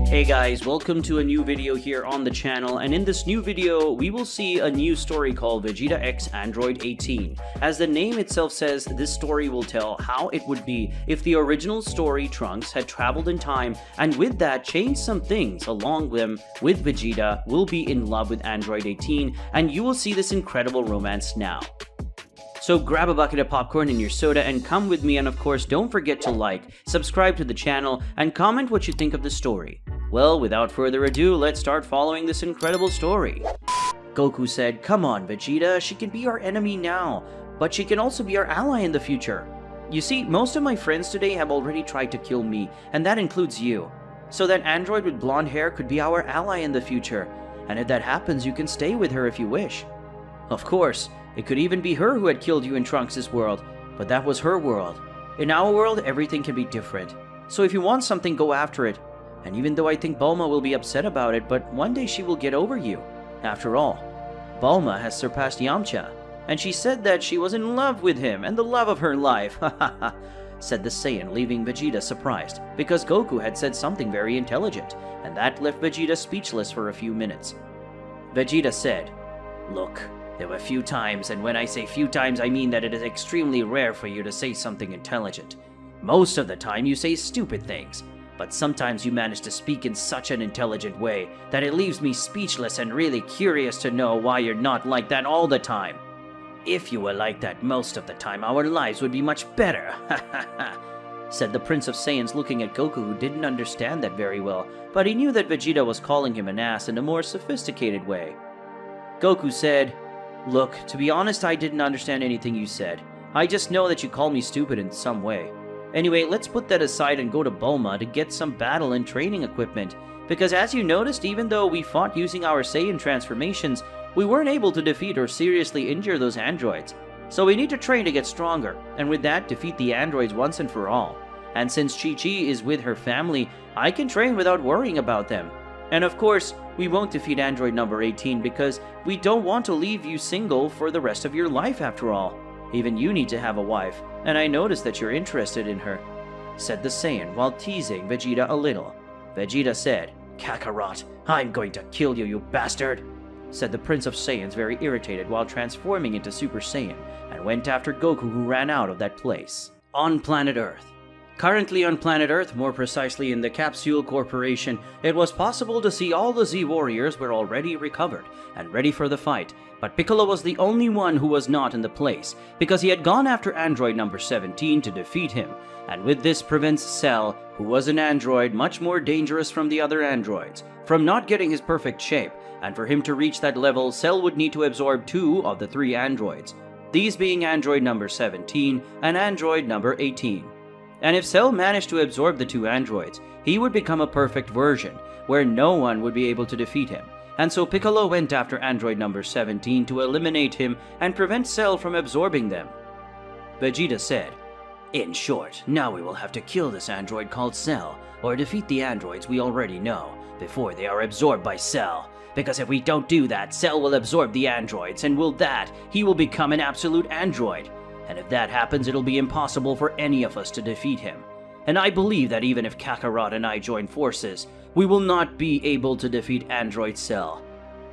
Hey guys, welcome to a new video here on the channel, and in this new video, we will see a new story called Vegeta X Android 18. As the name itself says, this story will tell how it would be if the original story Trunks had traveled in time and with that changed some things along them with Vegeta, will be in love with Android 18, and you will see this incredible romance now. So grab a bucket of popcorn and your soda and come with me, and of course don't forget to like, subscribe to the channel, and comment what you think of the story. Well, without further ado, let's start following this incredible story. Goku said, "Come on, Vegeta, she can be our enemy now, but she can also be our ally in the future. You see, most of my friends today have already tried to kill me, and that includes you. So that android with blonde hair could be our ally in the future, and if that happens, you can stay with her if you wish. Of course, it could even be her who had killed you in Trunks' world, but that was her world. In our world, everything can be different. So if you want something, go after it. And even though I think Bulma will be upset about it, but one day she will get over you. After all, Bulma has surpassed Yamcha, and she said that she was in love with him and the love of her life, hahaha," said the Saiyan, leaving Vegeta surprised, because Goku had said something very intelligent, and that left Vegeta speechless for a few minutes. Vegeta said, "Look, there were few times, and when I say few times, I mean that it is extremely rare for you to say something intelligent. Most of the time you say stupid things, but sometimes you manage to speak in such an intelligent way that it leaves me speechless and really curious to know why you're not like that all the time. If you were like that most of the time, our lives would be much better, said the Prince of Saiyans, looking at Goku, who didn't understand that very well, but he knew that Vegeta was calling him an ass in a more sophisticated way. Goku said, "Look, to be honest, I didn't understand anything you said. I just know that you called me stupid in some way. Anyway, let's put that aside and go to Bulma to get some battle and training equipment, because as you noticed, even though we fought using our Saiyan transformations, we weren't able to defeat or seriously injure those androids. So we need to train to get stronger, and with that, defeat the androids once and for all. And since Chi-Chi is with her family, I can train without worrying about them. And of course, we won't defeat android number 18 because we don't want to leave you single for the rest of your life after all. Even you need to have a wife, and I noticed that you're interested in her," said the Saiyan while teasing Vegeta a little. Vegeta said, "Kakarot, I'm going to kill you, you bastard," said the Prince of Saiyans, very irritated while transforming into Super Saiyan, and went after Goku, who ran out of that place. On planet Earth. Currently on planet Earth, more precisely in the Capsule Corporation, it was possible to see all the Z warriors were already recovered and ready for the fight, but Piccolo was the only one who was not in the place, because he had gone after android number 17 to defeat him, and with this prevents Cell, who was an android much more dangerous from the other androids, from not getting his perfect shape, and for him to reach that level, Cell would need to absorb 2 of the 3 androids, these being android number 17 and android number 18. And if Cell managed to absorb the 2 androids, he would become a perfect version, where no one would be able to defeat him. And so Piccolo went after android number 17 to eliminate him and prevent Cell from absorbing them. Vegeta said, "In short, now we will have to kill this android called Cell, or defeat the androids we already know, before they are absorbed by Cell. Because if we don't do that, Cell will absorb the androids, and with that, he will become an absolute android. And if that happens, it'll be impossible for any of us to defeat him. And I believe that even if Kakarot and I join forces, we will not be able to defeat Android Cell.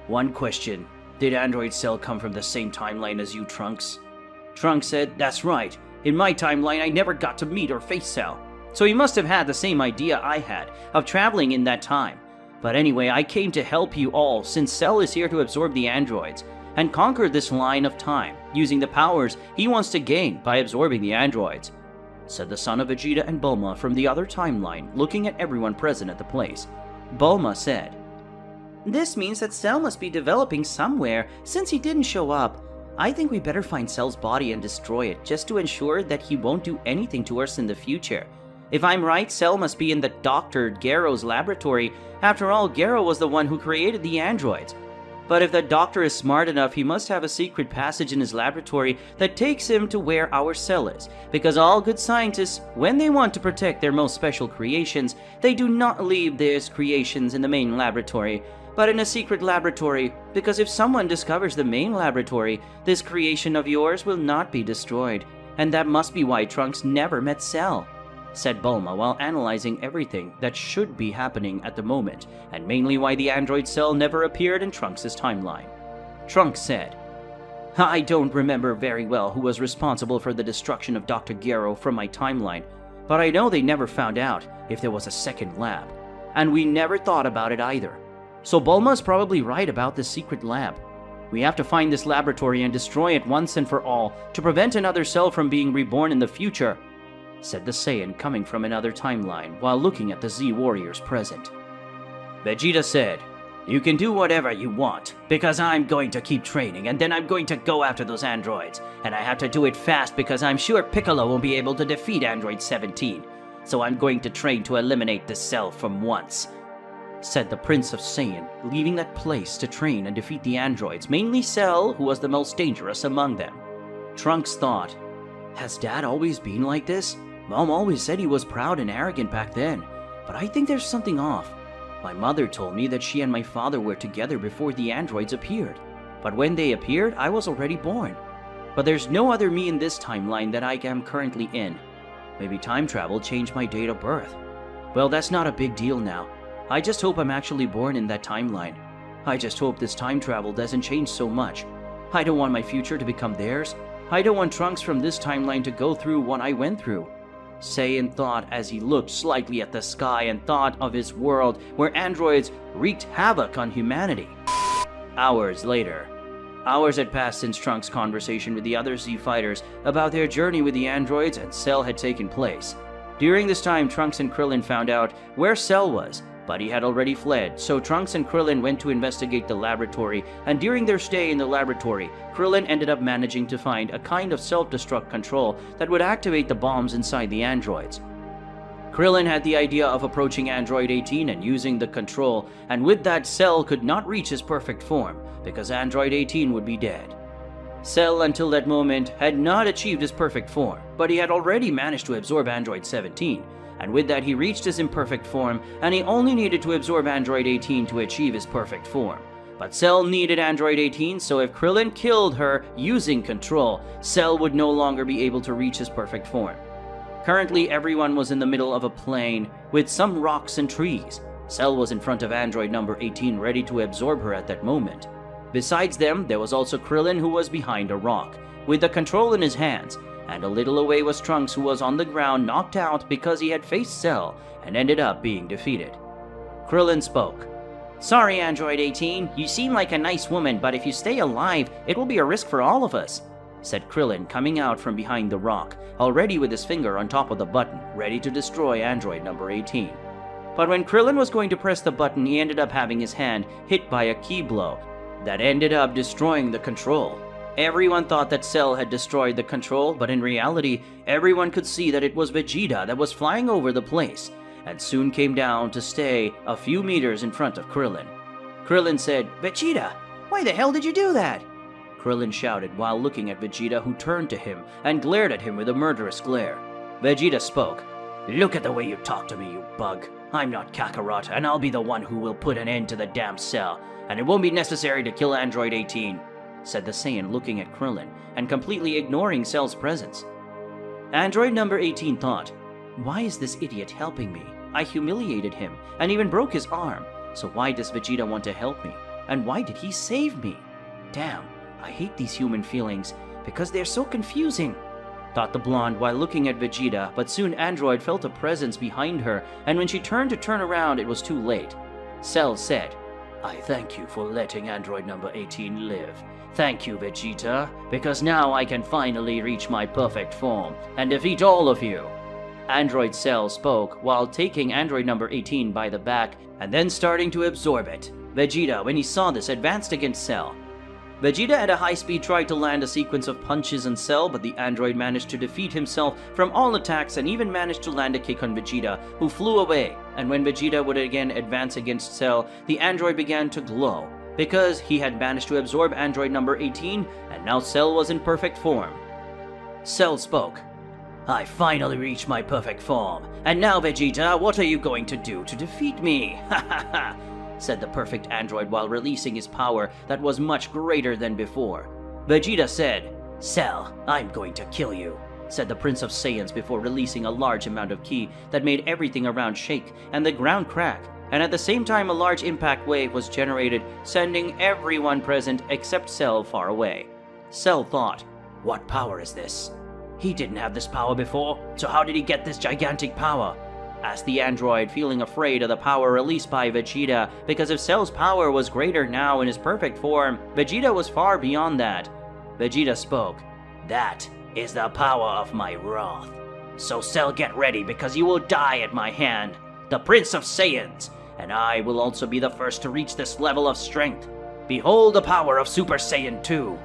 One question, did Android Cell come from the same timeline as you, Trunks?" Trunks said, "That's right. In my timeline, I never got to meet or face Cell. So he must have had the same idea I had, of traveling in that time. But anyway, I came to help you all, since Cell is here to absorb the androids and conquer this line of time, using the powers he wants to gain by absorbing the androids," said the son of Vegeta and Bulma from the other timeline, looking at everyone present at the place. Bulma said, "This means that Cell must be developing somewhere, since he didn't show up. I think we better find Cell's body and destroy it, just to ensure that he won't do anything to us in the future. If I'm right, Cell must be in the Dr. Gero's laboratory. After all, Gero was the one who created the androids. But if the doctor is smart enough, he must have a secret passage in his laboratory that takes him to where our Cell is, because all good scientists, when they want to protect their most special creations, they do not leave their creations in the main laboratory, but in a secret laboratory, because if someone discovers the main laboratory, this creation of yours will not be destroyed, and that must be why Trunks never met Cell. said Bulma while analyzing everything that should be happening at the moment, and mainly why the android Cell never appeared in Trunks' timeline. Trunks said, I don't remember very well who was responsible for the destruction of Dr. Gero from my timeline, but I know they never found out if there was a second lab, and we never thought about it either. So Bulma's probably right about this secret lab. We have to find this laboratory and destroy it once and for all to prevent another Cell from being reborn in the future, said the Saiyan coming from another timeline while looking at the Z warriors present. Vegeta said, you can do whatever you want, because I'm going to keep training and then I'm going to go after those androids, and I have to do it fast because I'm sure Piccolo won't be able to defeat Android 17, so I'm going to train to eliminate this Cell from once, said the Prince of Saiyan, leaving that place to train and defeat the androids, mainly Cell, who was the most dangerous among them. Trunks thought, has Dad always been like this? Mom always said he was proud and arrogant back then, but I think there's something off. My mother told me that she and my father were together before the androids appeared, but when they appeared, I was already born. But there's no other me in this timeline that I am currently in. Maybe time travel changed my date of birth. Well, that's not a big deal now. I just hope I'm actually born in that timeline. I just hope this time travel doesn't change so much. I don't want my future to become theirs. I don't want Trunks from this timeline to go through what I went through, Saiyan thought as he looked slightly at the sky and thought of his world where androids wreaked havoc on humanity. Hours later. Hours had passed since Trunks' conversation with the other Z fighters about their journey with the androids and Cell had taken place. During this time, Trunks and Krillin found out where Cell was, but he had already fled, so Trunks and Krillin went to investigate the laboratory, and during their stay in the laboratory, Krillin ended up managing to find a kind of self-destruct control that would activate the bombs inside the androids. Krillin had the idea of approaching Android 18 and using the control, and with that Cell could not reach his perfect form, because Android 18 would be dead. Cell, until that moment, had not achieved his perfect form, but he had already managed to absorb Android 17, and with that he reached his imperfect form, and he only needed to absorb Android 18 to achieve his perfect form. But Cell needed Android 18, so if Krillin killed her using control, Cell would no longer be able to reach his perfect form. Currently, everyone was in the middle of a plain with some rocks and trees. Cell was in front of Android number 18, ready to absorb her at that moment. Besides them, there was also Krillin, who was behind a rock, with the control in his hands, and a little away was Trunks, who was on the ground knocked out because he had faced Cell and ended up being defeated. Krillin spoke. Sorry, Android 18, you seem like a nice woman, but if you stay alive, it will be a risk for all of us, said Krillin, coming out from behind the rock, already with his finger on top of the button, ready to destroy Android number 18. But when Krillin was going to press the button, he ended up having his hand hit by a key blow that ended up destroying the control. Everyone thought that Cell had destroyed the control, but in reality, everyone could see that it was Vegeta that was flying over the place, and soon came down to stay a few meters in front of Krillin. Krillin said, Vegeta, why the hell did you do that? Krillin shouted while looking at Vegeta, who turned to him and glared at him with a murderous glare. Vegeta spoke. Look at the way you talk to me, you bug. I'm not Kakarot, and I'll be the one who will put an end to the damn Cell, and it won't be necessary to kill Android 18. Said the Saiyan, looking at Krillin and completely ignoring Cell's presence. Android number 18 thought, why is this idiot helping me? I humiliated him and even broke his arm, so why does Vegeta want to help me? And why did he save me? Damn, I hate these human feelings because they're so confusing, thought the blonde while looking at Vegeta, but soon Android felt a presence behind her, and when she turned to turn around, it was too late. Cell said, I thank you for letting Android number 18 live. Thank you, Vegeta, because now I can finally reach my perfect form and defeat all of you. Android Cell spoke while taking Android number 18 by the back and then starting to absorb it. Vegeta, when he saw this, advanced against Cell. Vegeta at a high speed tried to land a sequence of punches on Cell, but the android managed to defeat himself from all attacks and even managed to land a kick on Vegeta, who flew away. And when Vegeta would again advance against Cell, the android began to glow, because he had managed to absorb android number 18, and now Cell was in perfect form. Cell spoke. I finally reached my perfect form, and now Vegeta, what are you going to do to defeat me? Ha ha ha, said the perfect android while releasing his power that was much greater than before. Vegeta said, Cell, I'm going to kill you. said the Prince of Saiyans before releasing a large amount of ki that made everything around shake and the ground crack, and at the same time a large impact wave was generated, sending everyone present except Cell far away. Cell thought, "What power is this? He didn't have this power before, so how did he get this gigantic power?" asked the android, feeling afraid of the power released by Vegeta, because if Cell's power was greater now in his perfect form, Vegeta was far beyond that. Vegeta spoke, "That is the power of my wrath. So Cell, get ready, because you will die at my hand, the Prince of Saiyans, and I will also be the first to reach this level of strength. Behold the power of Super Saiyan 2,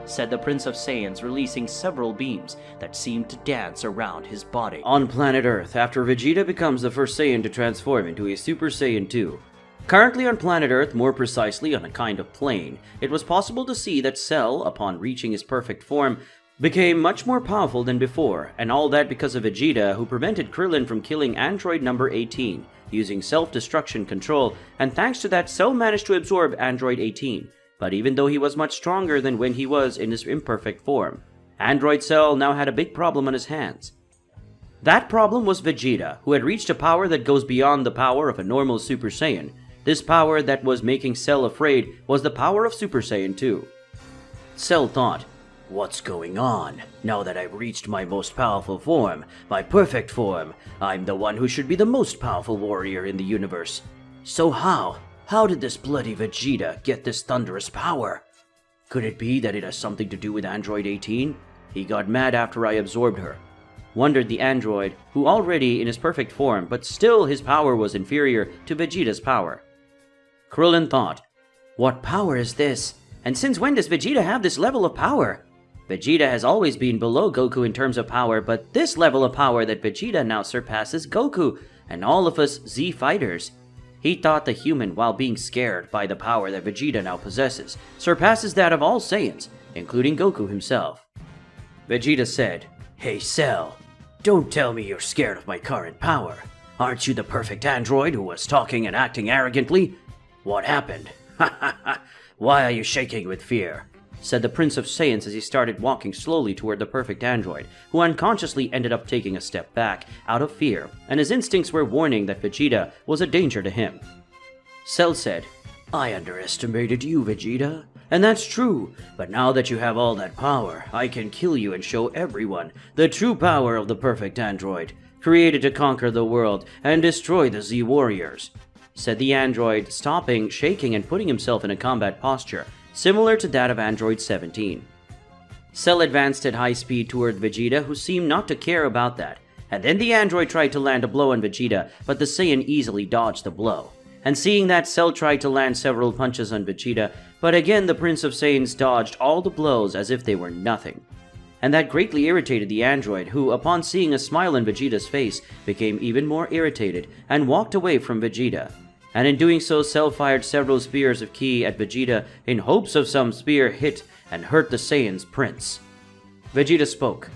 said the Prince of Saiyans, releasing several beams that seemed to dance around his body. On planet Earth, after Vegeta becomes the first Saiyan to transform into a Super Saiyan 2. Currently on planet Earth, more precisely on a kind of plane, it was possible to see that Cell, upon reaching his perfect form, became much more powerful than before, and all that because of Vegeta, who prevented Krillin from killing android number 18, using self-destruction control, and thanks to that, Cell managed to absorb android 18. But even though he was much stronger than when he was in his imperfect form, Android Cell now had a big problem on his hands. That problem was Vegeta, who had reached a power that goes beyond the power of a normal Super Saiyan. This power that was making Cell afraid was the power of Super Saiyan 2. Cell thought, "What's going on? Now that I've reached my most powerful form, my perfect form, I'm the one who should be the most powerful warrior in the universe. So how did this bloody Vegeta get this thunderous power? Could it be that it has something to do with Android 18? He got mad after I absorbed her," wondered the android, who already in his perfect form, but still his power was inferior to Vegeta's power. Krillin thought, "What power is this? And since when does Vegeta have this level of power? Vegeta has always been below Goku in terms of power, but this level of power that Vegeta now surpasses Goku and all of us Z fighters." He thought the human, while being scared by the power that Vegeta now possesses, surpasses that of all Saiyans, including Goku himself. Vegeta said, "Hey Cell, don't tell me you're scared of my current power. Aren't you the perfect android who was talking and acting arrogantly? What happened? Ha ha ha! Why are you shaking with fear?" said the Prince of Saiyans as he started walking slowly toward the perfect android, who unconsciously ended up taking a step back out of fear, and his instincts were warning that Vegeta was a danger to him. Cell said, "I underestimated you, Vegeta, and that's true, but now that you have all that power, I can kill you and show everyone the true power of the perfect android, created to conquer the world and destroy the Z warriors," said the android, stopping, shaking, and putting himself in a combat posture, similar to that of Android 17. Cell advanced at high speed toward Vegeta, who seemed not to care about that, and then the android tried to land a blow on Vegeta, but the Saiyan easily dodged the blow. And seeing that, Cell tried to land several punches on Vegeta, but again the Prince of Saiyans dodged all the blows as if they were nothing. And that greatly irritated the android, who, upon seeing a smile on Vegeta's face, became even more irritated and walked away from Vegeta. And in doing so, Cell fired several spears of ki at Vegeta in hopes of some spear hit and hurt the Saiyan's prince. Vegeta spoke,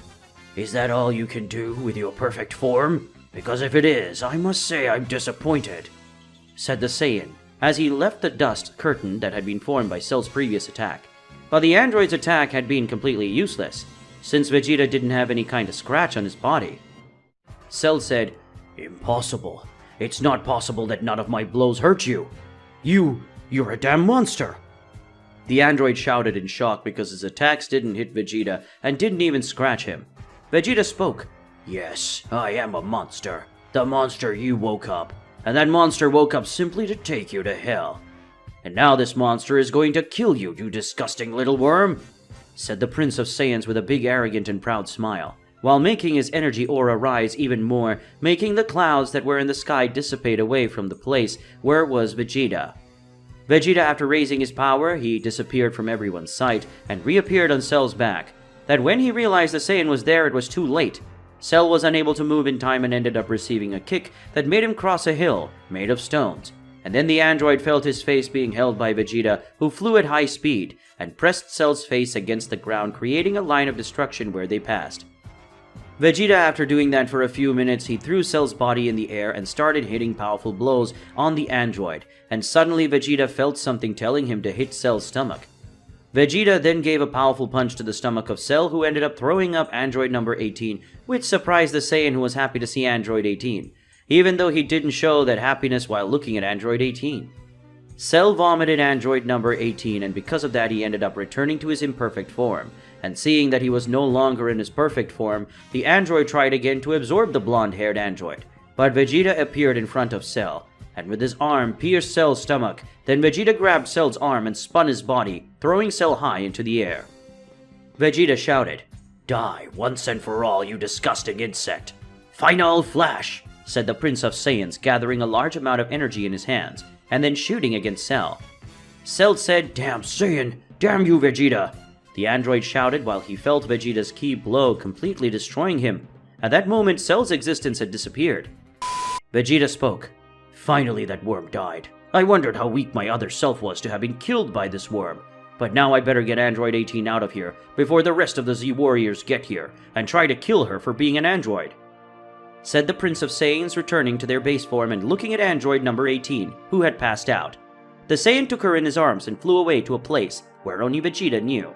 "Is that all you can do with your perfect form? Because if it is, I must say I'm disappointed," said the Saiyan, as he left the dust curtain that had been formed by Cell's previous attack. But the android's attack had been completely useless, since Vegeta didn't have any kind of scratch on his body. Cell said, "Impossible. It's not possible that none of my blows hurt you. You're a damn monster." The android shouted in shock because his attacks didn't hit Vegeta and didn't even scratch him. Vegeta spoke, "Yes, I am a monster. The monster you woke up. And that monster woke up simply to take you to hell. And now this monster is going to kill you, you disgusting little worm," said the Prince of Saiyans with a big arrogant and proud smile, while making his energy aura rise even more, making the clouds that were in the sky dissipate away from the place where was Vegeta. Vegeta, after raising his power, he disappeared from everyone's sight and reappeared on Cell's back. That when he realized the Saiyan was there, it was too late. Cell was unable to move in time and ended up receiving a kick that made him cross a hill made of stones. And then the android felt his face being held by Vegeta, who flew at high speed and pressed Cell's face against the ground, creating a line of destruction where they passed. Vegeta, after doing that for a few minutes, he threw Cell's body in the air and started hitting powerful blows on the android, and suddenly Vegeta felt something telling him to hit Cell's stomach. Vegeta then gave a powerful punch to the stomach of Cell, who ended up throwing up android number 18, which surprised the Saiyan, who was happy to see android 18, even though he didn't show that happiness while looking at android 18. Cell vomited android number 18, and because of that he ended up returning to his imperfect form, and seeing that he was no longer in his perfect form, the android tried again to absorb the blonde-haired android, but Vegeta appeared in front of Cell, and with his arm pierced Cell's stomach. Then Vegeta grabbed Cell's arm and spun his body, throwing Cell high into the air. Vegeta shouted, "Die once and for all, you disgusting insect!" "Final flash!" said the Prince of Saiyans, gathering a large amount of energy in his hands, and then shooting against Cell. Cell said, "Damn Saiyan! Damn you, Vegeta!" The android shouted while he felt Vegeta's key blow, completely destroying him. At that moment, Cell's existence had disappeared. Vegeta spoke. "Finally that worm died. I wondered how weak my other self was to have been killed by this worm. But now I better get android 18 out of here before the rest of the Z warriors get here and try to kill her for being an android," said the Prince of Saiyans, returning to their base form and looking at android number 18, who had passed out. The Saiyan took her in his arms and flew away to a place where only Vegeta knew.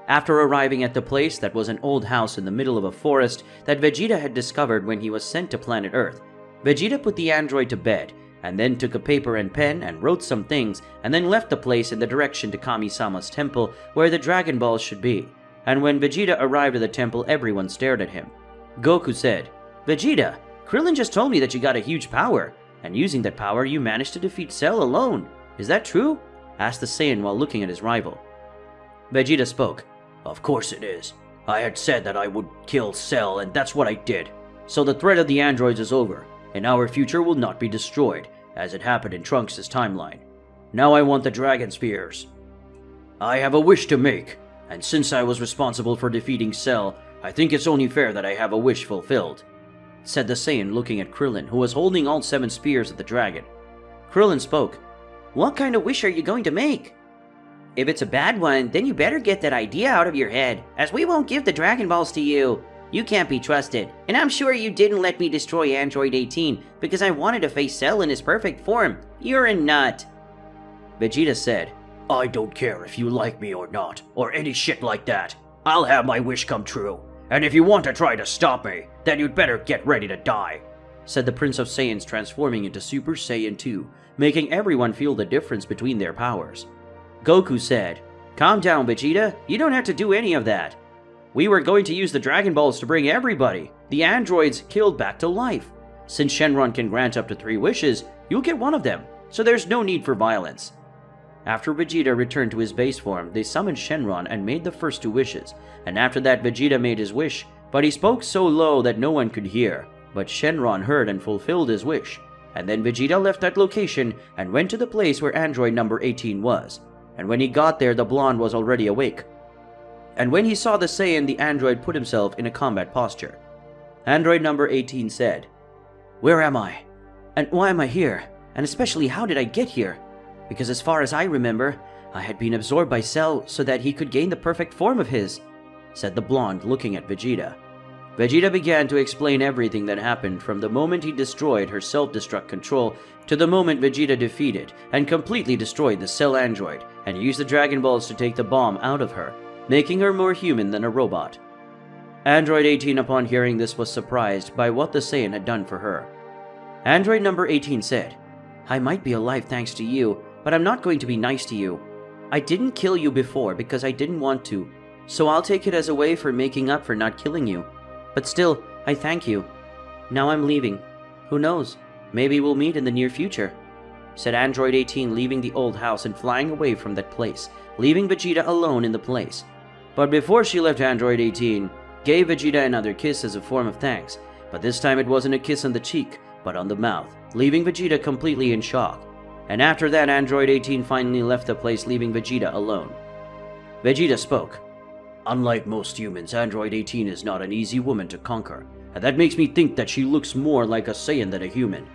After arriving at the place, that was an old house in the middle of a forest that Vegeta had discovered when he was sent to planet Earth, Vegeta put the android to bed, and then took a paper and pen and wrote some things, and then left the place in the direction to Kami-sama's temple, where the Dragon Balls should be. And when Vegeta arrived at the temple, everyone stared at him. Goku said, "Vegeta, Krillin just told me that you got a huge power, and using that power you managed to defeat Cell alone. Is that true?" asked the Saiyan while looking at his rival. Vegeta spoke, "Of course it is. I had said that I would kill Cell, and that's what I did. So the threat of the androids is over, and our future will not be destroyed, as it happened in Trunks' timeline. Now I want the Dragon Spears. I have a wish to make, and since I was responsible for defeating Cell, I think it's only fair that I have a wish fulfilled," said the Saiyan, looking at Krillin, who was holding all 7 spears of the dragon. Krillin spoke, "What kind of wish are you going to make?" "If it's a bad one, then you better get that idea out of your head, as we won't give the Dragon Balls to you. You can't be trusted, and I'm sure you didn't let me destroy Android 18 because I wanted to face Cell in his perfect form. You're a nut." Vegeta said, "I don't care if you like me or not, or any shit like that. I'll have my wish come true, and if you want to try to stop me, then you'd better get ready to die," said the Prince of Saiyans, transforming into Super Saiyan 2, making everyone feel the difference between their powers. Goku said, "Calm down, Vegeta. You don't have to do any of that. We were going to use the Dragon Balls to bring everybody, the androids, killed back to life. Since Shenron can grant up to 3 wishes, you'll get one of them, so there's no need for violence." After Vegeta returned to his base form, they summoned Shenron and made the first 2 wishes, and after that Vegeta made his wish, but he spoke so low that no one could hear. But Shenron heard and fulfilled his wish, and then Vegeta left that location and went to the place where android number 18 was, and when he got there the blonde was already awake. And when he saw the Saiyan, the android put himself in a combat posture. Android number 18 said, "Where am I? And why am I here? And especially how did I get here? Because as far as I remember, I had been absorbed by Cell so that he could gain the perfect form of his," said the blonde, looking at Vegeta. Vegeta began to explain everything that happened from the moment he destroyed her self-destruct control to the moment Vegeta defeated and completely destroyed the Cell android and used the Dragon Balls to take the bomb out of her, making her more human than a robot. Android 18, upon hearing this, was surprised by what the Saiyan had done for her. Android number 18 said, "I might be alive thanks to you, but I'm not going to be nice to you. I didn't kill you before because I didn't want to, so I'll take it as a way for making up for not killing you. But still, I thank you. Now I'm leaving. Who knows, maybe we'll meet in the near future," said Android 18, leaving the old house and flying away from that place, leaving Vegeta alone in the place. But before she left, Android 18 gave Vegeta another kiss as a form of thanks, but this time it wasn't a kiss on the cheek, but on the mouth, leaving Vegeta completely in shock. And after that, Android 18 finally left the place, leaving Vegeta alone. Vegeta spoke, "Unlike most humans, Android 18 is not an easy woman to conquer, and that makes me think that she looks more like a Saiyan than a human.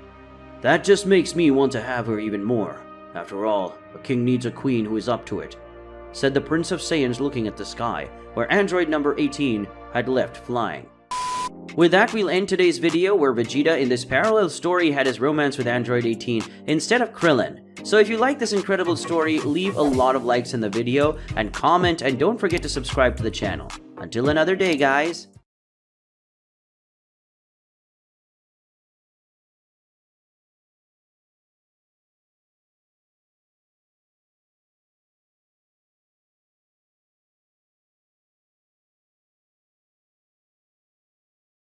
That just makes me want to have her even more. After all, a king needs a queen who is up to it," said the Prince of Saiyans, looking at the sky, where android number 18 had left flying. With that, we'll end today's video, where Vegeta in this parallel story had his romance with android 18 instead of Krillin. So if you like this incredible story, leave a lot of likes in the video and comment, and don't forget to subscribe to the channel. Until another day, guys.